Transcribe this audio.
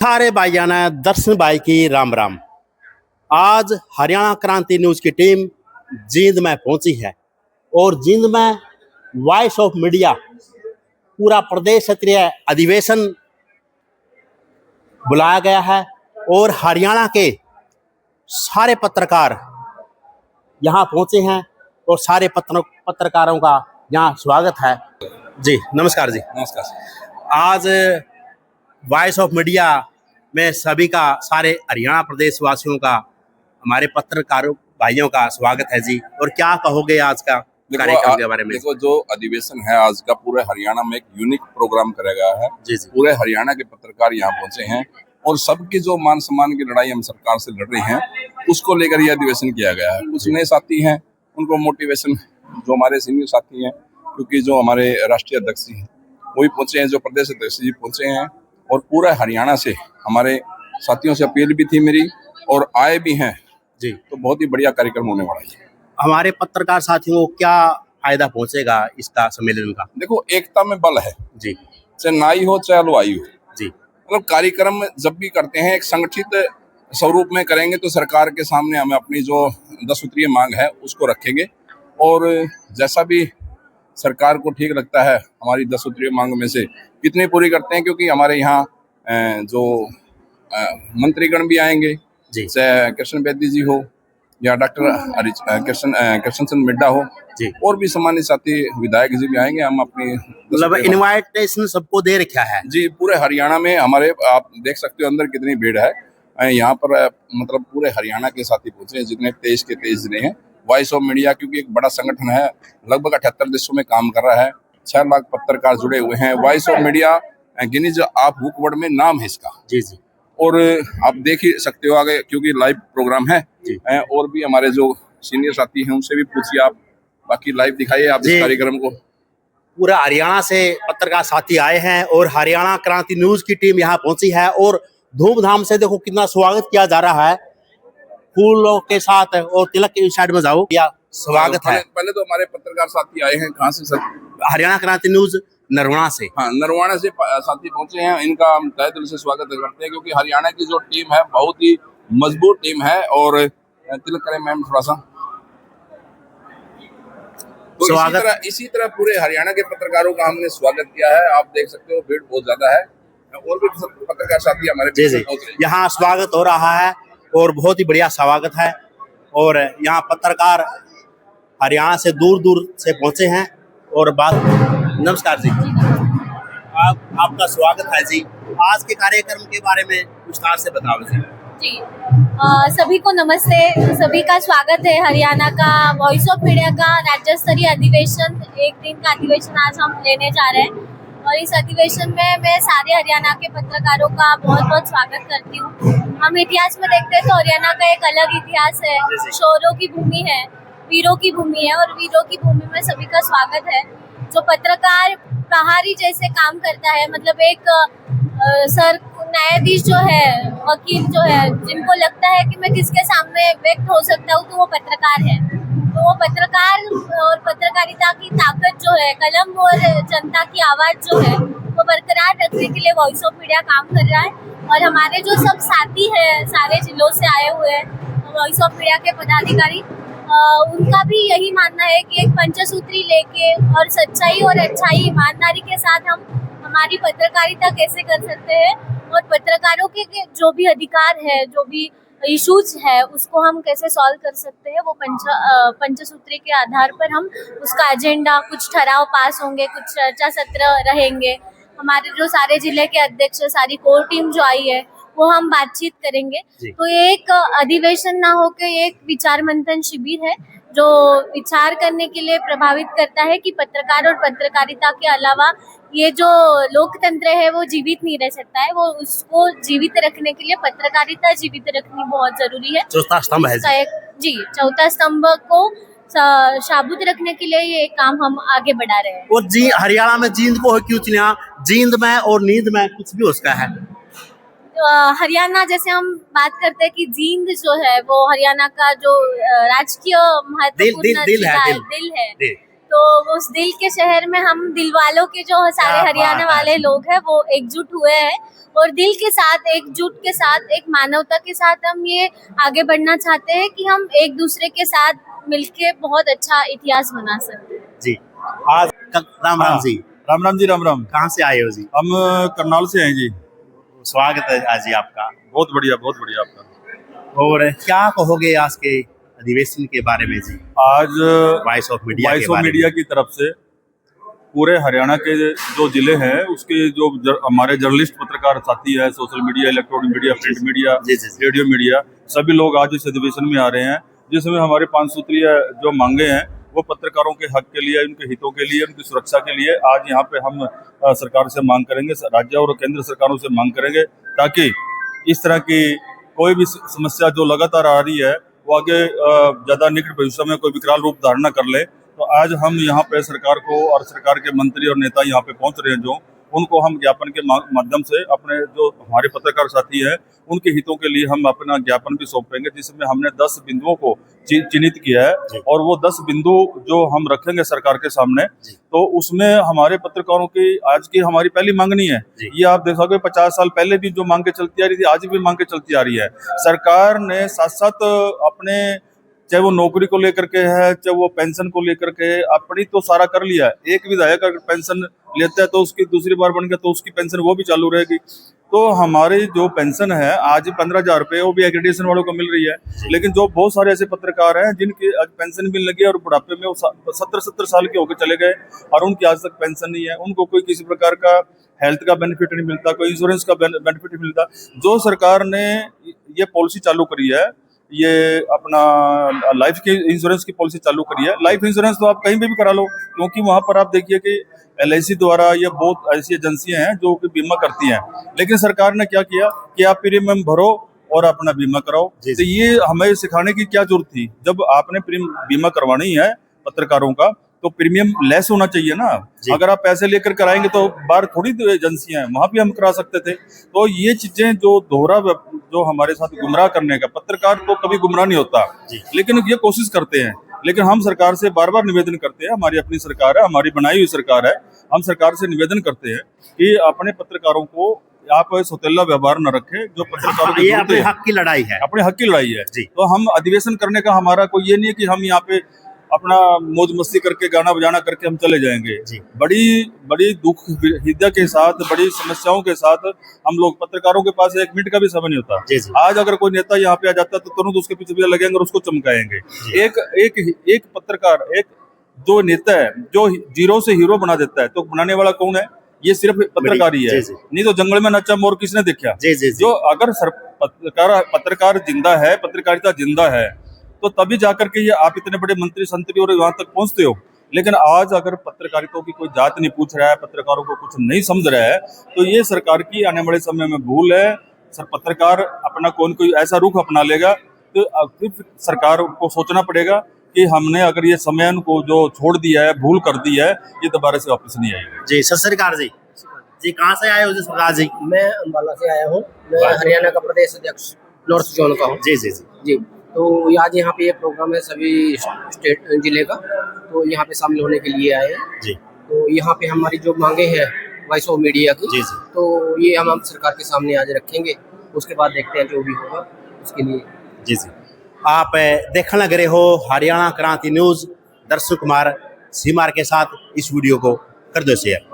सारे भाईजान दर्शन भाई की राम राम। आज हरियाणा क्रांति न्यूज की टीम जींद में पहुंची है और जींद में वॉइस ऑफ मीडिया पूरा प्रदेश क्षेत्रीय अधिवेशन बुलाया गया है और हरियाणा के सारे पत्रकार यहाँ पहुंचे हैं और सारे पत्रकारों का यहाँ स्वागत है। जी नमस्कार। जी नमस्कार। आज वॉइस ऑफ मीडिया में सभी का, सारे हरियाणा प्रदेश वासियों का, हमारे पत्रकारों भाइयों का स्वागत है जी। और क्या कहोगे आज का कार्यक्रम के बारे में? देखो, जो अधिवेशन है आज का पूरे हरियाणा में एक यूनिक प्रोग्राम करा गया है। जी। पूरे हरियाणा के पत्रकार यहाँ पहुंचे हैं और सबकी जो मान सम्मान की लड़ाई हम सरकार से लड़ रहे हैं उसको लेकर यह अधिवेशन किया गया है। कुछ नए साथी हैं, उनको मोटिवेशन, जो हमारे सीनियर साथी हैं, क्योंकि जो हमारे राष्ट्रीय अध्यक्ष जी वही पहुंचे हैं, जो प्रदेश अध्यक्ष जी पहुंचे हैं और पूरा हरियाणा से हमारे साथियों से अपील भी थी मेरी और आए भी हैं जी। तो बहुत ही बढ़िया कार्यक्रम होने वाला है। हमारे पत्रकार साथियों को क्या फायदा पहुंचेगा इसका सम्मेलन का? देखो, एकता में बल है जी। चाहे नाई हो चाहे हलवाई हो जी। मतलब कार्यक्रम जब भी करते हैं एक संगठित स्वरूप में करेंगे तो सरकार के सामने हमें अपनी जो 10 सूत्रीय मांग है उसको रखेंगे और जैसा भी सरकार को ठीक लगता है हमारी 10 सूत्रीय मांग में से कितनी पूरी करते हैं, क्योंकि हमारे यहाँ जो मंत्रीगण भी आएंगे, चाहे कृष्ण बेदी जी हो या डॉक्टर कृष्ण चंद्र मिड्डा हो जी, और भी सम्मानित साथी विधायक जी भी आएंगे। हम अपनी मतलब इनवाइटेशन सबको दे रखा है जी। पूरे हरियाणा में हमारे, आप देख सकते हो अंदर कितनी भीड़ है यहाँ पर, मतलब पूरे हरियाणा के साथी पहुंचे जितने 23 के 23 जिले हैं। वॉइस ऑफ मीडिया क्योंकि एक बड़ा संगठन है, लगभग 78 देशों में काम कर रहा है, 6 लाख पत्रकार जुड़े हुए हैं। वॉइस ऑफ मीडिया गिनीज आप बुक वर्ल्ड में नाम है इसका। जी जी। और आप देख ही सकते हो आगे, क्योंकि लाइव प्रोग्राम है और भी हमारे जो सीनियर साथी हैं उनसे भी पूछिए आप, बाकी लाइव दिखाइए आप इस कार्यक्रम को। पूरा हरियाणा से पत्रकार साथी आए हैं और हरियाणा क्रांति न्यूज की टीम यहाँ पहुंची है और धूमधाम से देखो कितना स्वागत किया जा रहा है फूलों के साथ। और तिलक के साइड में जाओ, या स्वागत है। पहले तो हमारे पत्रकार साथी आए हैं, कहाँ से सर? हरियाणा क्रांति न्यूज नरवाना से। हाँ, नरवाना से साथी पहुंचे हैं, इनका हम तहे दिल से स्वागत करते हैं, क्योंकि हरियाणा की जो टीम है बहुत ही मजबूत टीम है। और तिलक करें मैम थोड़ा सा। तो स्वागत इसी तरह पूरे हरियाणा के पत्रकारों का हमने स्वागत किया है। आप देख सकते हो भीड़ बहुत ज्यादा है और भी पत्रकार साथी हमारे यहाँ स्वागत हो रहा है और बहुत ही बढ़िया स्वागत है। और यहाँ पत्रकार हरियाणा से दूर दूर से पहुंचे हैं और बात। नमस्कार जी, आपका स्वागत है जी। आज के कार्यक्रम के बारे में विस्तार से बताओ जी। जी, सभी को नमस्ते। सभी का स्वागत है। हरियाणा का वॉइस ऑफ मीडिया का राज्य स्तरीय अधिवेशन, एक दिन का अधिवेशन आज हम लेने जा रहे हैं और इस अधिवेशन में मैं सारे हरियाणा के पत्रकारों का बहुत बहुत स्वागत करती हूँ। हम इतिहास में देखते हैं तो हरियाणा का एक अलग इतिहास है, शौर्यों की भूमि है, वीरों की भूमि है और वीरों की भूमि में सभी का स्वागत है। जो पत्रकार प्रहरी जैसे काम करता है, मतलब एक न्यायाधीश जो है, वकील जो है, जिनको लगता है कि मैं किसके सामने व्यक्त हो सकता हूँ तो वो पत्रकार है। तो वो पत्रकार और पत्रकारिता की ताकत जो है, कलम और जनता की आवाज़ जो है वो बरकरार रखने के लिए वॉइस ऑफ मीडिया काम कर रहा है। और हमारे जो सब साथी हैं सारे जिलों से आए हुए हैं वॉइस ऑफ मीडिया के पदाधिकारी, उनका भी यही मानना है कि एक पंचसूत्री लेके और सच्चाई और अच्छाई ईमानदारी के साथ हम हमारी पत्रकारिता कैसे कर सकते हैं और पत्रकारों के जो भी अधिकार है, जो भी इश्यूज है, उसको हम कैसे सॉल्व कर सकते हैं। वो पंचसूत्री के आधार पर हम उसका एजेंडा, कुछ ठहराव पास होंगे, कुछ चर्चा सत्र रहेंगे। हमारे जो सारे जिले के अध्यक्ष, सारी कोर टीम जो आई है वो हम बातचीत करेंगे। तो ये एक अधिवेशन ना होकर एक विचार मंथन शिविर है जो विचार करने के लिए प्रभावित करता है कि पत्रकार और पत्रकारिता के अलावा ये जो लोकतंत्र है वो जीवित नहीं रह सकता है। वो उसको जीवित रखने के लिए पत्रकारिता जीवित रखनी बहुत जरूरी है। चौथा स्तंभ है जी, चौथा स्तंभ को साबुत रखने के लिए ये काम हम आगे बढ़ा रहे हैं। और जी हरियाणा में जींद को क्यों चुना? जींद में और नींद में कुछ भी हो सकता है। हरियाणा, जैसे हम बात करते हैं कि जींद जो है वो हरियाणा का जो राजकीय महत्वपूर्ण दिल है। तो उस दिल के शहर में हम दिल वालों के जो सारे क्या हरियाणा बात है। वाले लोग हैं वो एकजुट हुए हैं और दिल के साथ एकजुट के साथ एक मानवता के साथ हम ये आगे बढ़ना चाहते हैं कि हम एक दूसरे के साथ मिलके बहुत अच्छा इतिहास बना सकते हैं। जी। आज राम राम जी, राम राम जी, राम राम। कहाँ से आए हो जी? हम करनाल से हैं जी। स्वागत है आज जी आपका। बहुत बढ़िया आपका। और क्या कहोगे आज के अधिवेशन के बारे में जी? आज वॉइस ऑफ मीडिया वॉइस के ऑफ बारे मीडिया में। की तरफ से पूरे हरियाणा के जो जिले हैं उसके जो हमारे जर्नलिस्ट पत्रकार साथी है, social media, electronic media, print media, जी, जी, जी। रेडियो मीडिया, सभी लोग आज इस अधिवेशन में आ रहे हैं, जिसमें हमारे 5 सूत्रीय जो मांगे हैं वो पत्रकारों के हक के लिए, उनके हितों के लिए, उनकी सुरक्षा के लिए आज यहाँ पे हम सरकार से मांग करेंगे, राज्य और केंद्र सरकारों से मांग करेंगे, ताकि इस तरह की कोई भी समस्या जो लगातार आ रही है वो आगे ज़्यादा निकट भविष्य में कोई विकराल रूप धारण न कर ले। तो आज हम यहाँ पे सरकार को और सरकार के मंत्री और नेता यहाँ पे पहुँच रहे हैं, जो उनको हम ज्ञापन के माध्यम से अपने जो हमारे पत्रकार साथी हैं उनके हितों के लिए हम अपना ज्ञापन भी सौंपेंगे, जिसमें हमने 10 बिंदुओं को चिन्हित किया है और वो 10 बिंदु जो हम रखेंगे सरकार के सामने, तो उसमें हमारे पत्रकारों की आज की हमारी पहली मांग नहीं है। ये आप देख सकते 50 साल पहले भी जो मांगे चलती आ रही थी आज भी मांगे चलती आ रही है। सरकार ने साथ साथ अपने, चाहे वो नौकरी को लेकर के है, चाहे वो पेंशन को लेकर के, अपनी तो सारा कर लिया है। एक विधायक अगर पेंशन लेता है तो उसकी दूसरी बार बन गया तो उसकी पेंशन वो भी चालू रहेगी। तो हमारी जो पेंशन है आज 15,000 रुपये वो भी एक्रेडिटेशन वालों को मिल रही है, लेकिन जो बहुत सारे ऐसे पत्रकार हैं जिनकी आज पेंशन भी लगी है और बुढ़ापे में वो 70 साल के होकर चले गए और उनकी आज तक पेंशन नहीं है, उनको कोई किसी प्रकार का हेल्थ का बेनिफिट नहीं मिलता, कोई इंश्योरेंस का बेनिफिट नहीं मिलता। जो सरकार ने ये पॉलिसी चालू करी है, ये अपना लाइफ की इंश्योरेंस की पॉलिसी चालू करी है। लाइफ इंश्योरेंस तो आप कहीं भी करा लो, क्योंकि वहां पर आप देखिए कि LIC द्वारा ये बहुत ऐसी एजेंसियां हैं जो कि बीमा करती हैं, लेकिन सरकार ने क्या किया कि आप प्रीमियम भरो और अपना बीमा कराओ। तो ये हमें सिखाने की क्या जरूरत थी? जब आपने बीमा करवाना ही है पत्रकारों का तो प्रीमियम लेस होना चाहिए ना। अगर आप पैसे लेकर कराएंगे तो बाहर थोड़ी एजेंसियां हैं, वहां भी हम करा सकते थे। तो ये चीजें जो दोहरा जो हमारे साथ गुमराह करने का, पत्रकार तो कभी गुमराह नहीं होता, लेकिन ये कोशिश करते हैं। लेकिन हम सरकार से बार बार निवेदन करते हैं, हमारी अपनी सरकार है, हमारी बनाई हुई सरकार है, हम सरकार से निवेदन करते हैं कि अपने पत्रकारों को आप सौतेला व्यवहार न रखें। जो पत्रकारों की ये अपने हक की लड़ाई है, अपने हक की लड़ाई है। तो हम अधिवेशन करने का हमारा कोई ये नहीं है कि हम यहाँ पे अपना मौज मस्ती करके गाना बजाना करके हम चले जाएंगे। बड़ी दुख हृदय के साथ, बड़ी समस्याओं के साथ हम लोग, पत्रकारों के पास 1 मिनट का भी समय नहीं होता। आज अगर कोई नेता यहाँ पे आ जाता है तो तुरंत उसके पीछे लगेंगे और उसको चमकाएंगे। एक पत्रकार, एक जो नेता है जो जीरो से हीरो बना देता है, तो बनाने वाला कौन है? ये सिर्फ पत्रकारी है। नहीं तो जंगल में नचा मोर किसने देखा? जो अगर पत्रकार जिंदा है, पत्रकारिता जिंदा है, तो तभी जाकर के ये आप इतने बड़े मंत्री संतरी और वहां तक पहुंचते हो। लेकिन आज अगर पत्रकारिता की कोई जात नहीं पूछ रहा है, पत्रकारों को कुछ नहीं समझ रहा है, तो ये सरकार की आने वाले समय में भूल है। सर, पत्रकार अपना कोई ऐसा रुख अपना लेगा तो फिर सरकार को सोचना पड़ेगा कि हमने अगर ये समय को जो छोड़ दिया है, भूल कर दी है, ये दोबारा से वापस नहीं आएगी। जी सत श्री अकाल जी, कहाँ से आए हो जी सरकार जी? मैं अम्बाला से आया हूँ। मैं हरियाणा का प्रदेश अध्यक्ष नॉर्थ जोन का हूँ। जी। तो आज यहाँ पे ये प्रोग्राम है सभी स्टेट जिले का, तो यहाँ पे शामिल होने के लिए आए हैं। जी। तो यहाँ पे हमारी जो मांगे हैं वॉइस ऑफ मीडिया की, तो ये हम सरकार के सामने आज रखेंगे, उसके बाद देखते हैं जो भी होगा उसके लिए। जी। आप देखने लग रहे हो हरियाणा क्रांति न्यूज। दर्शक कुमार सीमार के साथ इस वीडियो को कर दो शेयर।